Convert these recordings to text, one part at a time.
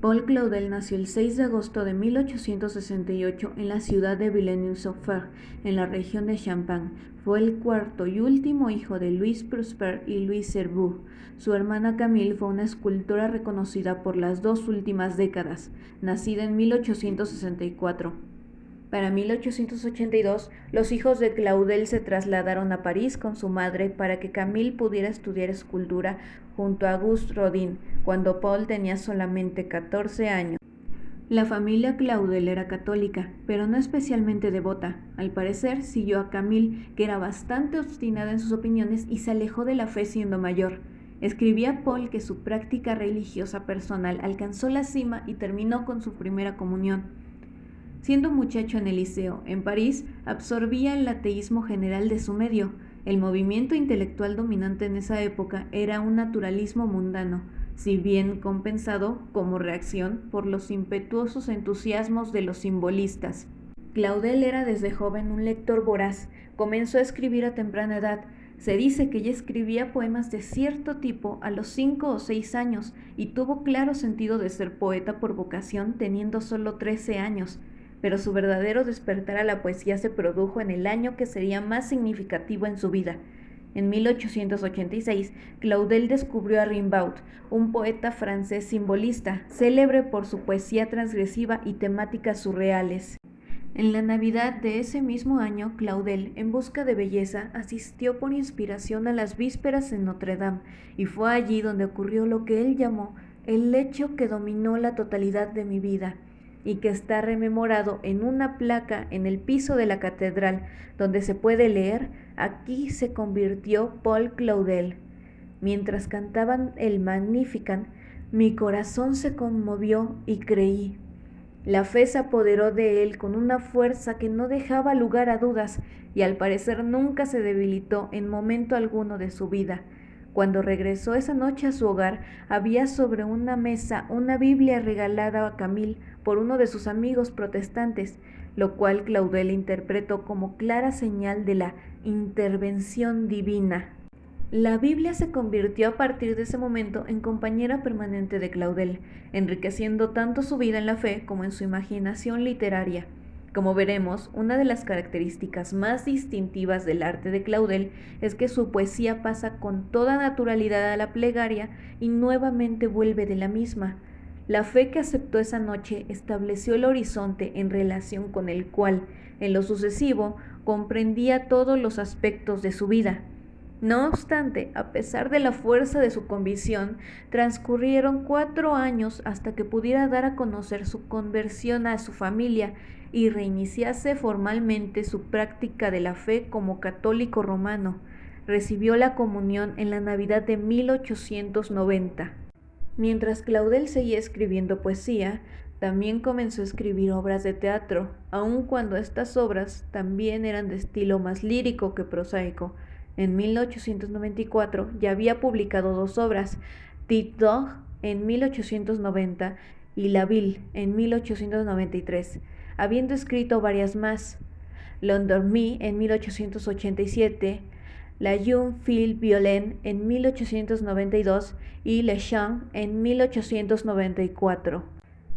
Paul Claudel nació el 6 de agosto de 1868 en la ciudad de Villeneuve-sur-Fer, en la región de Champagne. Fue el cuarto y último hijo de Louis Prosper y Louise Servoux. Su hermana Camille fue una escultora reconocida por las dos últimas décadas, nacida en 1864. Para 1882, los hijos de Claudel se trasladaron a París con su madre para que Camille pudiera estudiar escultura junto a Auguste Rodin, cuando Paul tenía solamente 14 años. La familia Claudel era católica, pero no especialmente devota. Al parecer, siguió a Camille, que era bastante obstinada en sus opiniones y se alejó de la fe siendo mayor. Escribía Paul que su práctica religiosa personal alcanzó la cima y terminó con su primera comunión. Siendo muchacho en el liceo, en París, absorbía el ateísmo general de su medio. El movimiento intelectual dominante en esa época era un naturalismo mundano, si bien compensado como reacción por los impetuosos entusiasmos de los simbolistas. Claudel era desde joven un lector voraz. Comenzó a escribir a temprana edad. Se dice que ya escribía poemas de cierto tipo a los 5 o 6 años y tuvo claro sentido de ser poeta por vocación teniendo solo 13 años. Pero su verdadero despertar a la poesía se produjo en el año que sería más significativo en su vida. En 1886, Claudel descubrió a Rimbaud, un poeta francés simbolista, célebre por su poesía transgresiva y temáticas surreales. En la Navidad de ese mismo año, Claudel, en busca de belleza, asistió por inspiración a las vísperas en Notre Dame, y fue allí donde ocurrió lo que él llamó el hecho que dominó la totalidad de mi vida, y que está rememorado en una placa en el piso de la catedral, donde se puede leer: aquí se convirtió Paul Claudel. Mientras cantaban el Magnificat, mi corazón se conmovió y creí. La fe se apoderó de él con una fuerza que no dejaba lugar a dudas, y al parecer nunca se debilitó en momento alguno de su vida. Cuando regresó esa noche a su hogar, había sobre una mesa una Biblia regalada a Camille por uno de sus amigos protestantes, lo cual Claudel interpretó como clara señal de la intervención divina. La Biblia se convirtió a partir de ese momento en compañera permanente de Claudel, enriqueciendo tanto su vida en la fe como en su imaginación literaria. Como veremos, una de las características más distintivas del arte de Claudel es que su poesía pasa con toda naturalidad a la plegaria y nuevamente vuelve de la misma. La fe que aceptó esa noche estableció el horizonte en relación con el cual, en lo sucesivo, comprendía todos los aspectos de su vida. No obstante, a pesar de la fuerza de su convicción, transcurrieron 4 años hasta que pudiera dar a conocer su conversión a su familia y reiniciase formalmente su práctica de la fe como católico romano. Recibió la comunión en la Navidad de 1890. Mientras Claudel seguía escribiendo poesía, también comenzó a escribir obras de teatro, aun cuando estas obras también eran de estilo más lírico que prosaico. En 1894 ya había publicado 2 obras, Tite d'Or en 1890 y La Ville en 1893, habiendo escrito varias más: L'Endormi en 1887, La Jeune Fille Violaine en 1892 y Le Chant en 1894.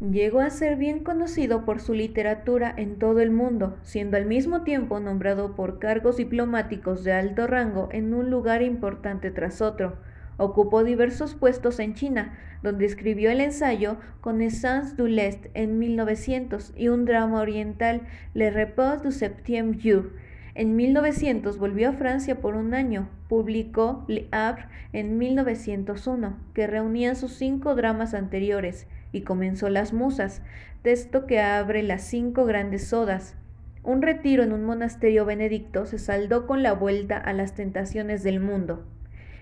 Llegó a ser bien conocido por su literatura en todo el mundo, siendo al mismo tiempo nombrado por cargos diplomáticos de alto rango en un lugar importante tras otro. Ocupó diversos puestos en China, donde escribió el ensayo Connaissance du l'Est en 1900 y un drama oriental, Le Repos du Septième Jour. En 1900 volvió a Francia por un año. Publicó Le Havre en 1901, que reunían sus 5 dramas anteriores, y comenzó Las Musas, texto que abre las 5 grandes odas. Un retiro en un monasterio benedicto se saldó con la vuelta a las tentaciones del mundo.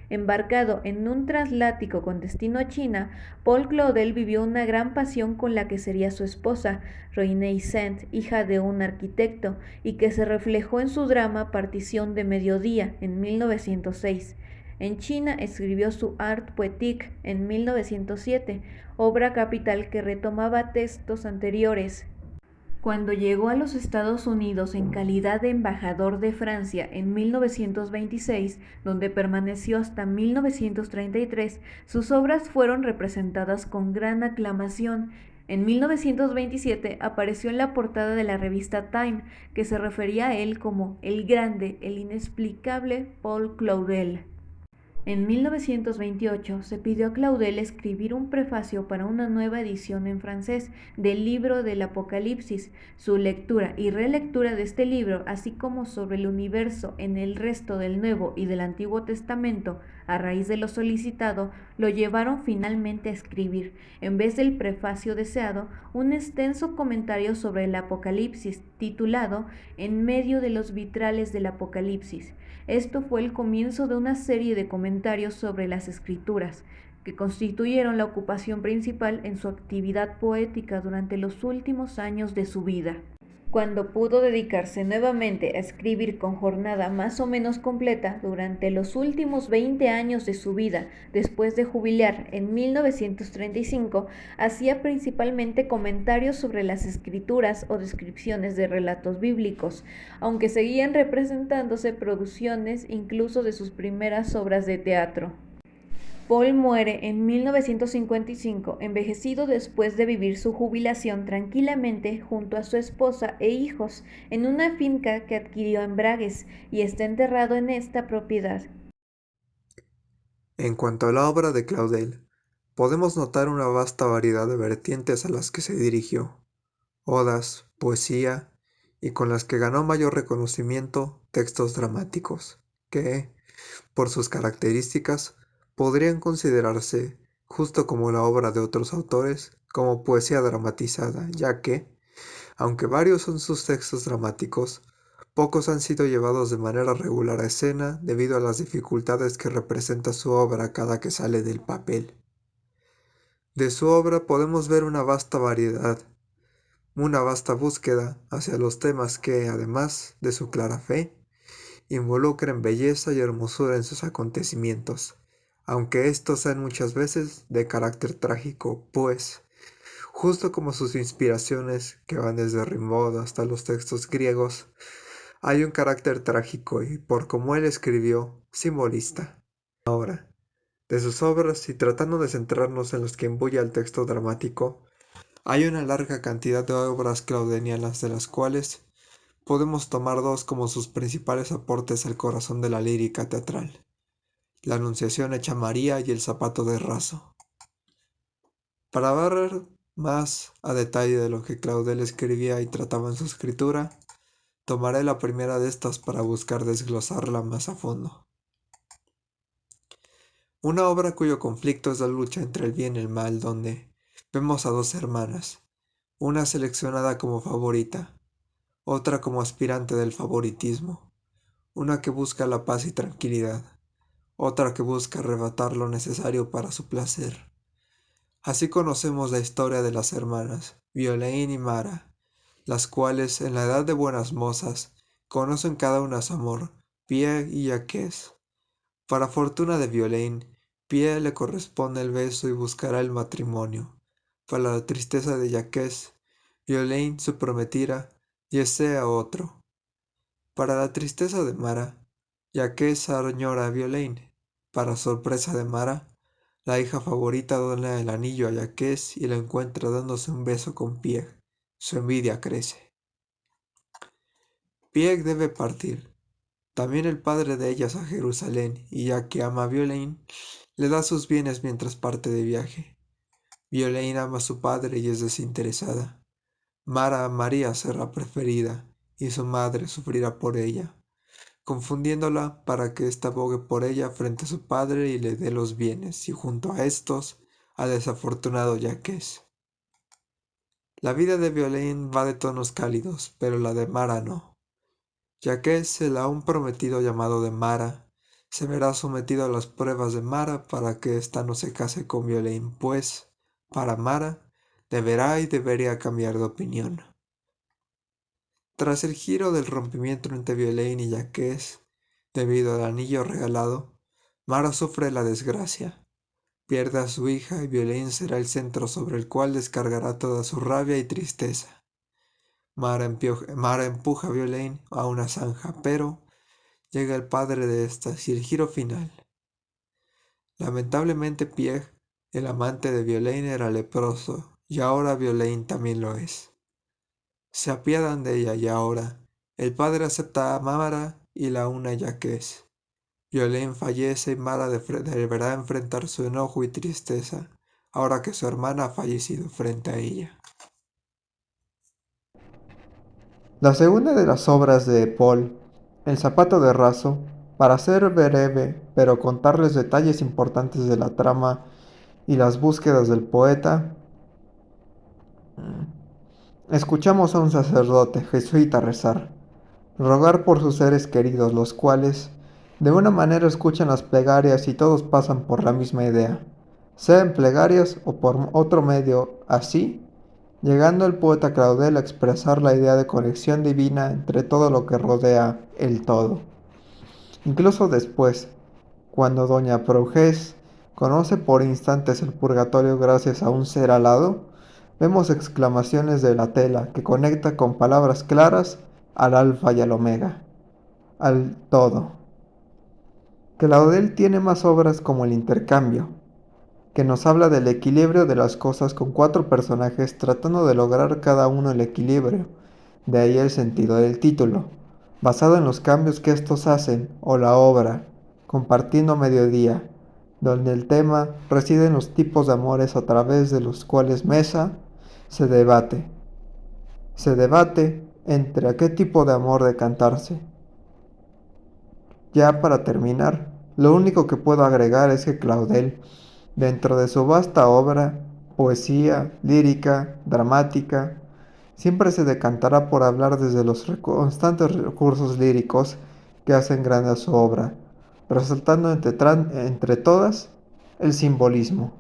Embarcado en un transatlántico con destino a China, Paul Claudel vivió una gran pasión con la que sería su esposa, Renée Saint, hija de un arquitecto, y que se reflejó en su drama Partición de Mediodía en 1906. En China escribió su Art Poétique en 1907, obra capital que retomaba textos anteriores. Cuando llegó a los Estados Unidos en calidad de embajador de Francia en 1926, donde permaneció hasta 1933, sus obras fueron representadas con gran aclamación. En 1927 apareció en la portada de la revista Time, que se refería a él como el grande, el inexplicable Paul Claudel. En 1928 se pidió a Claudel escribir un prefacio para una nueva edición en francés del libro del Apocalipsis. Su lectura y relectura de este libro, así como sobre el universo en el resto del Nuevo y del Antiguo Testamento, a raíz de lo solicitado, lo llevaron finalmente a escribir, en vez del prefacio deseado, un extenso comentario sobre el Apocalipsis, titulado En medio de los vitrales del Apocalipsis. Esto fue el comienzo de una serie de comentarios sobre las escrituras, que constituyeron la ocupación principal en su actividad poética durante los últimos años de su vida. Cuando pudo dedicarse nuevamente a escribir con jornada más o menos completa durante los últimos 20 años de su vida, después de jubilar en 1935, hacía principalmente comentarios sobre las escrituras o descripciones de relatos bíblicos, aunque seguían representándose producciones incluso de sus primeras obras de teatro. Paul muere en 1955, envejecido después de vivir su jubilación tranquilamente junto a su esposa e hijos en una finca que adquirió en Bragues y está enterrado en esta propiedad. En cuanto a la obra de Claudel, podemos notar una vasta variedad de vertientes a las que se dirigió: odas, poesía, y con las que ganó mayor reconocimiento, textos dramáticos, que, por sus características, podrían considerarse, justo como la obra de otros autores, como poesía dramatizada, ya que, aunque varios son sus textos dramáticos, pocos han sido llevados de manera regular a escena debido a las dificultades que representa su obra cada que sale del papel. De su obra podemos ver una vasta variedad, una vasta búsqueda hacia los temas que, además de su clara fe, involucran belleza y hermosura en sus acontecimientos, aunque estos sean muchas veces de carácter trágico, pues, justo como sus inspiraciones, que van desde Rimbaud hasta los textos griegos, hay un carácter trágico y, por como él escribió, simbolista. Ahora, de sus obras y tratando de centrarnos en los que imbuye el texto dramático, hay una larga cantidad de obras claudenianas de las cuales podemos tomar dos como sus principales aportes al corazón de la lírica teatral: la Anunciación hecha María y el Zapato de Raso. Para ver más a detalle de lo que Claudel escribía y trataba en su escritura, tomaré la primera de estas para buscar desglosarla más a fondo. Una obra cuyo conflicto es la lucha entre el bien y el mal, donde vemos a dos hermanas, una seleccionada como favorita, otra como aspirante del favoritismo, una que busca la paz y tranquilidad, otra que busca arrebatar lo necesario para su placer. Así conocemos la historia de las hermanas, Violaine y Mara, las cuales, en la edad de buenas mozas, conocen cada una su amor, Pierre y Jacques. Para fortuna de Violaine, Pierre le corresponde el beso y buscará el matrimonio. Para la tristeza de Jacques, Violaine, su prometida, desea otro. Para la tristeza de Mara, Jacques añora a Violaine. Para sorpresa de Mara, la hija favorita dona el anillo a Jacques y lo encuentra dándose un beso con Pierre. Su envidia crece. Pierre debe partir. También el padre de ellas a Jerusalén, y ya que ama a Violaine, le da sus bienes mientras parte de viaje. Violaine ama a su padre y es desinteresada. Mara amaría ser la preferida, y su madre sufrirá por ella, confundiéndola para que ésta abogue por ella frente a su padre y le dé los bienes, y junto a estos, al desafortunado Jacques. La vida de Violaine va de tonos cálidos, pero la de Mara no. Jacques, el aún prometido llamado de Mara, se verá sometido a las pruebas de Mara para que ésta no se case con Violaine, pues, para Mara, deberá y debería cambiar de opinión. Tras el giro del rompimiento entre Violaine y Jacques, debido al anillo regalado, Mara sufre la desgracia. Pierde a su hija y Violaine será el centro sobre el cual descargará toda su rabia y tristeza. Mara empuja a Violaine a una zanja, pero llega el padre de estas y el giro final. Lamentablemente Pierre, el amante de Violaine, era leproso, y ahora Violaine también lo es. Se apiadan de ella y ahora el padre acepta a Mara y la una ya que es. Violaine fallece y Mara deberá enfrentar su enojo y tristeza, ahora que su hermana ha fallecido frente a ella. La segunda de las obras de Paul, El zapato de raso, para ser breve pero contarles detalles importantes de la trama y las búsquedas del poeta, escuchamos a un sacerdote jesuita rezar, rogar por sus seres queridos, los cuales de una manera escuchan las plegarias y todos pasan por la misma idea, sea en plegarias o por otro medio, así, llegando el poeta Claudel a expresar la idea de conexión divina entre todo lo que rodea el todo. Incluso después, cuando doña Prougés conoce por instantes el purgatorio gracias a un ser alado, vemos exclamaciones de la tela que conecta con palabras claras al alfa y al omega, al todo. Claudel tiene más obras como El intercambio, que nos habla del equilibrio de las cosas con cuatro personajes tratando de lograr cada uno el equilibrio, de ahí el sentido del título, basado en los cambios que estos hacen, o la obra, Compartiendo Mediodía, donde el tema reside en los tipos de amores a través de los cuales Mesa se debate. Se debate entre a qué tipo de amor decantarse. Ya para terminar, lo único que puedo agregar es que Claudel, dentro de su vasta obra, poesía, lírica, dramática, siempre se decantará por hablar desde los constantes recursos líricos que hacen grande a su obra, resaltando entre todas el simbolismo.